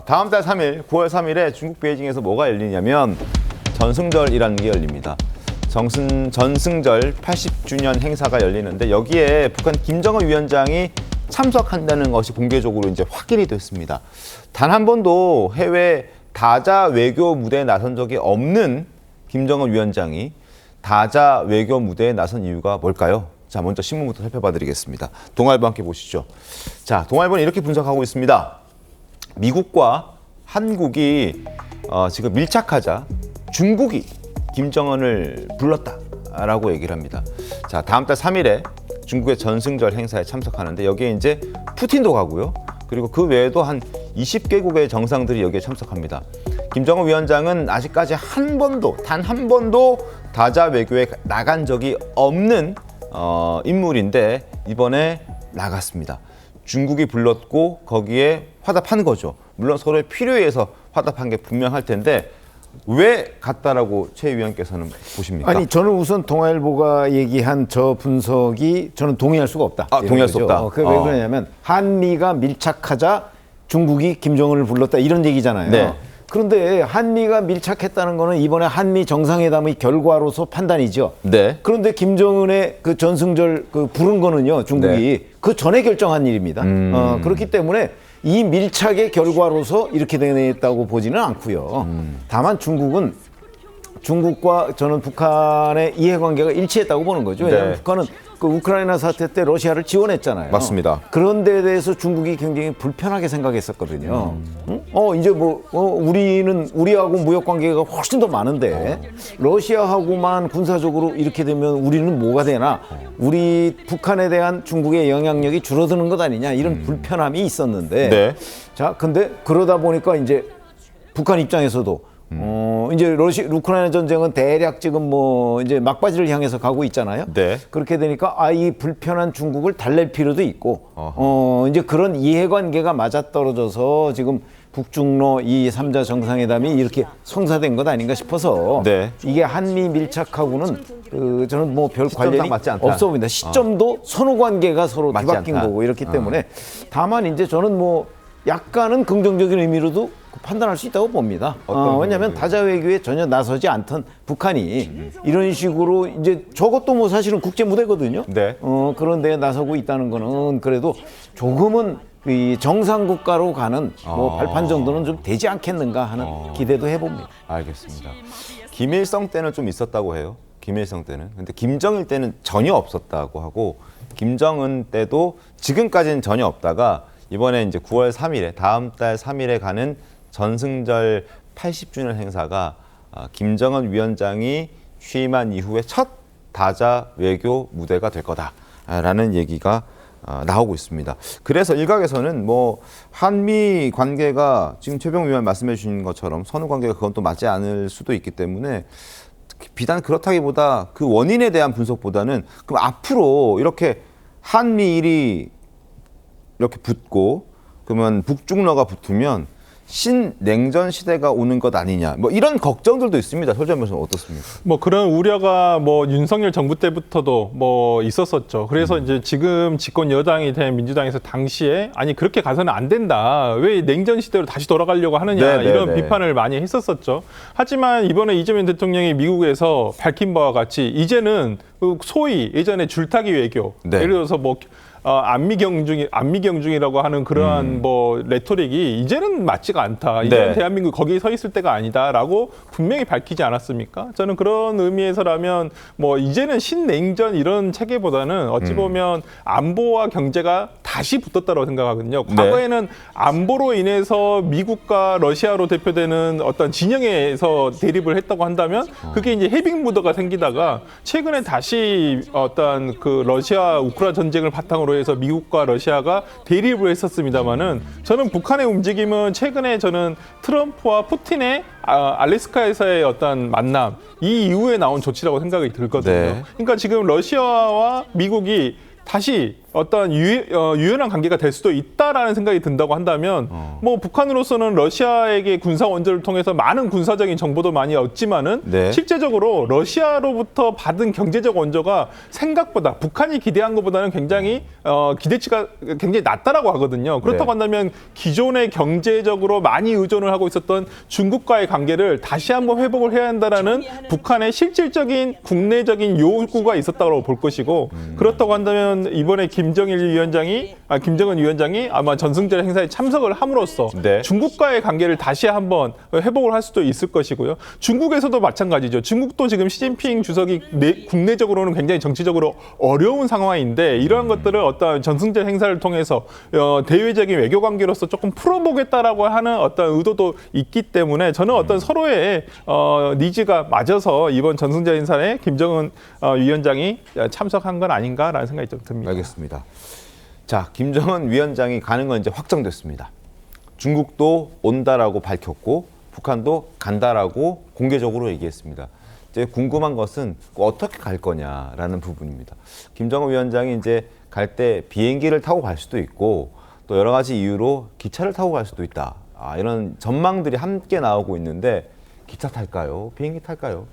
다음 달 3일, 9월 3일에 중국 베이징에서 뭐가 열리냐면 전승절이라는 게 열립니다. 전승절 80주년 행사가 열리는데 여기에 북한 김정은 위원장이 참석한다는 것이 공개적으로 이제 확인이 됐습니다. 단 한 번도 해외 다자 외교 무대에 나선 적이 없는 김정은 위원장이 다자 외교 무대에 나선 이유가 뭘까요? 자, 먼저 신문부터 살펴봐 드리겠습니다. 동아일보 함께 보시죠. 자, 동아일보는 이렇게 분석하고 있습니다. 미국과 한국이 지금 밀착하자 중국이 김정은을 불렀다라고 얘기를 합니다. 자, 다음 달 3일에 중국의 전승절 행사에 참석하는데 여기에 이제 푸틴도 가고요. 그리고 그 외에도 한 20개국의 정상들이 여기에 참석합니다. 김정은 위원장은 아직까지 단 한 번도 다자 외교에 나간 적이 없는 인물인데 이번에 나갔습니다. 중국이 불렀고 거기에 화답한 거죠. 물론 서로의 필요에 의해서 화답한 게 분명할 텐데 왜 갔다라고 최 위원께서는 보십니까? 아니, 저는 우선 동아일보가 얘기한 저 분석이 저는 동의할 수가 없다. 동의할 수 없다. 왜 그러냐면 한미가 밀착하자 중국이 김정은을 불렀다 이런 얘기잖아요. 네. 그런데 한미가 밀착했다는 거는 이번에 한미 정상회담의 결과로서 판단이죠. 네. 그런데 김정은의 그 전승절 부른 거는요, 중국이 네. 그 전에 결정한 일입니다. 그렇기 때문에 이 밀착의 결과로서 이렇게 되었다고 보지는 않고요. 다만 중국과 저는 북한의 이해관계가 일치했다고 보는 거죠. 왜냐하면 네. 북한은 그 우크라이나 사태 때 러시아를 지원했잖아요. 맞습니다. 그런 데에 대해서 중국이 굉장히 불편하게 생각했었거든요. 이제 우리하고 무역 관계가 훨씬 더 많은데 러시아하고만 군사적으로 이렇게 되면 우리는 뭐가 되나? 우리 북한에 대한 중국의 영향력이 줄어드는 것 아니냐? 이런 불편함이 있었는데 네. 자, 근데 그러다 보니까 이제 북한 입장에서도 이제 우크라이나 전쟁은 대략 지금 이제 막바지를 향해서 가고 있잖아요. 네. 그렇게 되니까 이 불편한 중국을 달랠 필요도 있고, 이제 그런 이해관계가 맞아떨어져서 지금 북중러 이 3자 정상회담이 이렇게 성사된 것 아닌가 싶어서 네. 이게 한미 밀착하고는 저는 별 관련이 맞지 않다. 없어 보인다. 시점도 선후 관계가 서로 맞지 뒤바뀐 않다. 거고 이렇기 때문에 다만 이제 저는 약간은 긍정적인 의미로도 판단할 수 있다고 봅니다. 왜냐하면 다자 외교에 전혀 나서지 않던 북한이 이런 식으로 이제 저것도 사실은 국제 무대거든요. 네. 그런 데 나서고 있다는 거는 그래도 조금은 이 정상 국가로 가는 발판 정도는 좀 되지 않겠는가 하는 기대도 해봅니다. 알겠습니다. 김일성 때는 좀 있었다고 해요. 김일성 때는. 근데 김정일 때는 전혀 없었다고 하고 김정은 때도 지금까지는 전혀 없다가 이번에 이제 9월 3일에 다음 달 3일에 가는 전승절 80주년 행사가 김정은 위원장이 취임한 이후에 첫 다자 외교 무대가 될 거다라는 얘기가 나오고 있습니다. 그래서 일각에서는 한미 관계가 지금 최병우 위원 말씀해 주신 것처럼 선후 관계가 그건 또 맞지 않을 수도 있기 때문에 비단 그렇다기보다 그 원인에 대한 분석보다는 그럼 앞으로 이렇게 한미일이 이렇게 붙고 그러면 북중러가 붙으면 신냉전 시대가 오는 것 아니냐 이런 걱정들도 있습니다. 설전 변호사는 어떻습니까? 그런 우려가 윤석열 정부 때부터도 있었었죠. 그래서 이제 지금 집권 여당이 된 민주당에서 당시에 아니 그렇게 가서는 안 된다. 왜 냉전 시대로 다시 돌아가려고 하느냐 이런 비판을 많이 했었었죠. 하지만 이번에 이재명 대통령이 미국에서 밝힌 바와 같이 이제는 소위 예전에 줄타기 외교 예를 들어서 안미경중이라고 하는 그러한 레토릭이 이제는 맞지가 않다. 이제는 대한민국 거기에 서 있을 때가 아니다라고 분명히 밝히지 않았습니까? 저는 그런 의미에서라면 이제는 신냉전 이런 체계보다는 어찌 보면 안보와 경제가 다시 붙었다고 생각하거든요. 과거에는 안보로 인해서 미국과 러시아로 대표되는 어떤 진영에서 대립을 했다고 한다면 그게 이제 해빙 무드가 생기다가 최근에 다시 어떤 러시아 우크라이나 전쟁을 바탕으로 해서 미국과 러시아가 대립을 했었습니다만은 저는 북한의 움직임은 최근에 저는 트럼프와 푸틴의 알래스카에서의 어떤 만남 이 이후에 나온 조치라고 생각이 들거든요. 그러니까 지금 러시아와 미국이 다시 어떤 유연한 관계가 될 수도 있다라는 생각이 든다고 한다면 뭐 북한으로서는 러시아에게 군사 원조를 통해서 많은 군사적인 정보도 많이 얻지만은 네. 실제적으로 러시아로부터 받은 경제적 원조가 생각보다 북한이 기대한 것보다는 굉장히 기대치가 굉장히 낮다라고 하거든요. 그렇다고 네. 한다면 기존의 경제적으로 많이 의존을 하고 있었던 중국과의 관계를 다시 한번 회복을 해야 한다라는 북한의 실질적인 국내적인 요구가 있었다고 볼 것이고 그렇다고 한다면 이번에 김정은 위원장이 아마 전승절 행사에 참석을 함으로써 네. 중국과의 관계를 다시 한번 회복을 할 수도 있을 것이고요. 중국에서도 마찬가지죠. 중국도 지금 시진핑 주석이 국내적으로는 굉장히 정치적으로 어려운 상황인데 이러한 것들을 어떤 전승절 행사를 통해서 대외적인 외교 관계로서 조금 풀어보겠다라고 하는 어떤 의도도 있기 때문에 저는 어떤 서로의 니즈가 맞아서 이번 전승절 행사에 김정은 위원장이 참석한 건 아닌가라는 생각이 좀 듭니다. 알겠습니다. 자, 김정은 위원장이 가는 건 이제 확정됐습니다. 중국도 온다라고 밝혔고 북한도 간다라고 공개적으로 얘기했습니다. 이제 궁금한 것은 어떻게 갈 거냐라는 부분입니다. 김정은 위원장이 이제 갈 때 비행기를 타고 갈 수도 있고 또 여러 가지 이유로 기차를 타고 갈 수도 있다. 이런 전망들이 함께 나오고 있는데 기차 탈까요? 비행기 탈까요?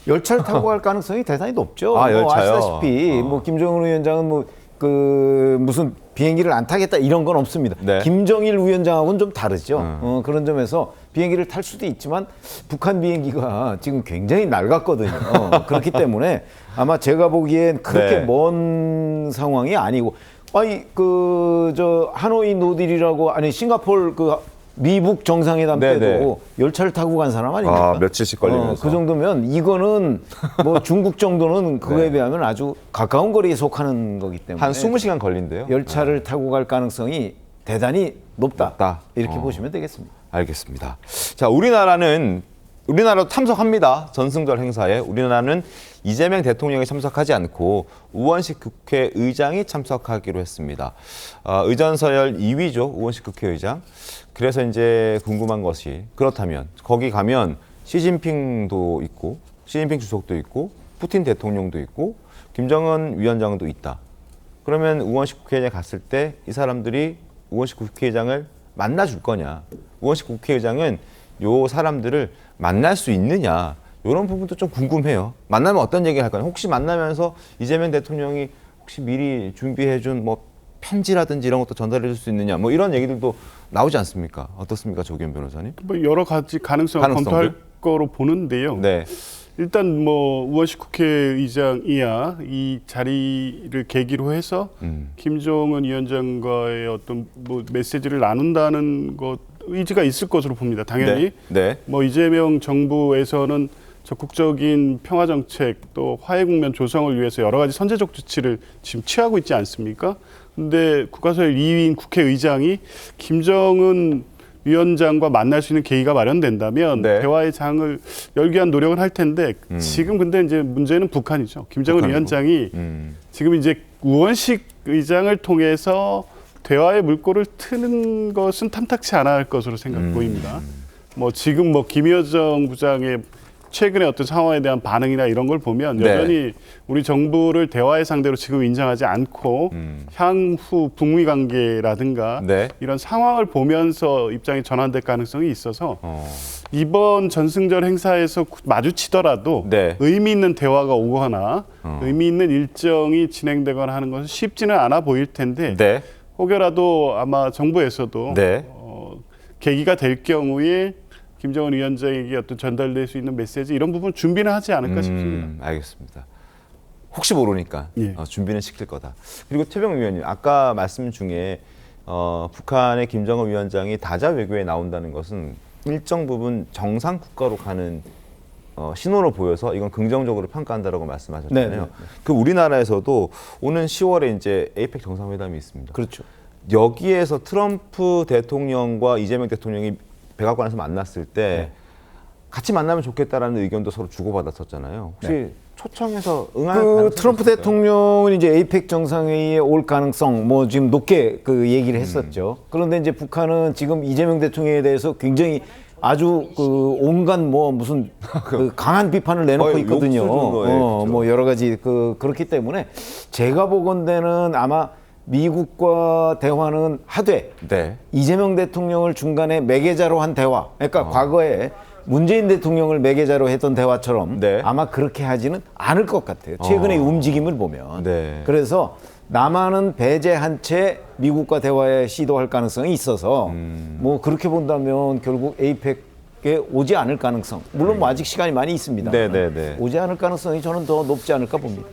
열차를 타고 갈 가능성이 대단히 높죠. 아, 열차요? 뭐 아시다시피 뭐 김정은 위원장은 뭐 그 무슨 비행기를 안 타겠다 이런 건 없습니다. 네. 김정일 위원장하고는 좀 다르죠. 그런 점에서 비행기를 탈 수도 있지만 북한 비행기가 지금 굉장히 낡았거든요. 그렇기 때문에 아마 제가 보기엔 그렇게 네. 먼 상황이 아니고 아니 그 저 하노이 노딜이라고 아니 싱가포르 그 미북 정상회담 네, 때도 열차를 타고 간 사람 아닙니까? 며칠씩 걸리면서. 그 정도면 이거는 뭐 중국 정도는 그거에 비하면 아주 가까운 거리에 속하는 거기 때문에 한 20시간 걸린대요. 열차를 타고 갈 가능성이 대단히 높다. 높다. 이렇게 보시면 되겠습니다. 알겠습니다. 자, 우리나라도 참석합니다. 전승절 행사에. 우리나라는 이재명 대통령이 참석하지 않고 우원식 국회의장이 참석하기로 했습니다. 의전서열 2위죠. 우원식 국회의장. 그래서 이제 궁금한 것이 그렇다면 거기 가면 시진핑도 있고 시진핑 주석도 있고 푸틴 대통령도 있고 김정은 위원장도 있다. 그러면 우원식 국회의장에 갔을 때 이 사람들이 우원식 국회의장을 만나줄 거냐. 우원식 국회의장은 요 사람들을 만날 수 있느냐. 이런 부분도 좀 궁금해요. 만나면 어떤 얘기를 할 거냐. 혹시 만나면서 이재명 대통령이 혹시 미리 준비해준 뭐 편지라든지 이런 것도 전달해 줄 수 있느냐. 뭐 이런 얘기들도 나오지 않습니까? 어떻습니까? 조기현 변호사님? 뭐 여러 가지 가능성을 가능성들? 검토할 거로 보는데요. 네. 일단 뭐 우원식 국회의장이야 이 자리를 계기로 해서 김정은 위원장과의 어떤 뭐 메시지를 나눈다는 것 의지가 있을 것으로 봅니다. 당연히 네. 뭐 이재명 정부에서는 적극적인 평화 정책 또 화해 국면 조성을 위해서 여러 가지 선제적 조치를 지금 취하고 있지 않습니까? 근데 국가서열 2위인 국회의장이 김정은 위원장과 만날 수 있는 계기가 마련된다면 네. 대화의 장을 열기 위한 노력을 할 텐데 지금 근데 이제 문제는 북한이죠. 김정은 북한이고. 위원장이 지금 이제 우원식 의장을 통해서 대화의 물꼬를 트는 것은 탐탁치 않아 할 것으로 보입니다. 뭐 지금 뭐 김여정 부장의 최근에 어떤 상황에 대한 반응이나 이런 걸 보면 네. 여전히 우리 정부를 대화의 상대로 지금 인정하지 않고 향후 북미 관계라든가 네. 이런 상황을 보면서 입장이 전환될 가능성이 있어서 이번 전승절 행사에서 마주치더라도 네. 의미 있는 대화가 오거나 의미 있는 일정이 진행되거나 하는 것은 쉽지는 않아 보일 텐데 네. 혹여라도 아마 정부에서도 네. 계기가 될 경우에 김정은 위원장에게 어떤 전달될 수 있는 메시지 이런 부분 준비는 하지 않을까 싶습니다. 알겠습니다. 혹시 모르니까 예. 준비는 시킬 거다. 그리고 최병 위원님, 아까 말씀 중에 북한의 김정은 위원장이 다자 외교에 나온다는 것은 일정 부분 정상 국가로 가는 신호로 보여서 이건 긍정적으로 평가한다라고 말씀하셨잖아요. 네, 네. 그 우리나라에서도 오는 10월에 이제 에이펙 정상회담이 있습니다. 그렇죠. 여기에서 트럼프 대통령과 이재명 대통령이 백악관에서 만났을 때 같이 만나면 좋겠다라는 의견도 서로 주고받았었잖아요. 혹시 초청해서 응할 그 가능성이 트럼프 있을까요? 대통령은 이제 에이펙 정상회의에 올 가능성 뭐 지금 높게 그 얘기를 했었죠. 그런데 이제 북한은 지금 이재명 대통령에 대해서 굉장히 아주 그 온갖 뭐 무슨 그 강한 비판을 내놓고 거의 있거든요. 욕 수준으로의 그죠. 뭐 여러 가지 그렇기 때문에 제가 보건대는 아마 미국과 대화는 하되 네. 이재명 대통령을 중간에 매개자로 한 대화, 그러니까 과거에 문재인 대통령을 매개자로 했던 대화처럼 네. 아마 그렇게 하지는 않을 것 같아요. 최근의 움직임을 보면. 네. 그래서 남한은 배제한 채 미국과 대화에 시도할 가능성이 있어서 뭐 그렇게 본다면 결국 에이펙에 오지 않을 가능성, 물론 뭐 아직 시간이 많이 있습니다. 네, 네, 네. 오지 않을 가능성이 저는 더 높지 않을까 봅니다.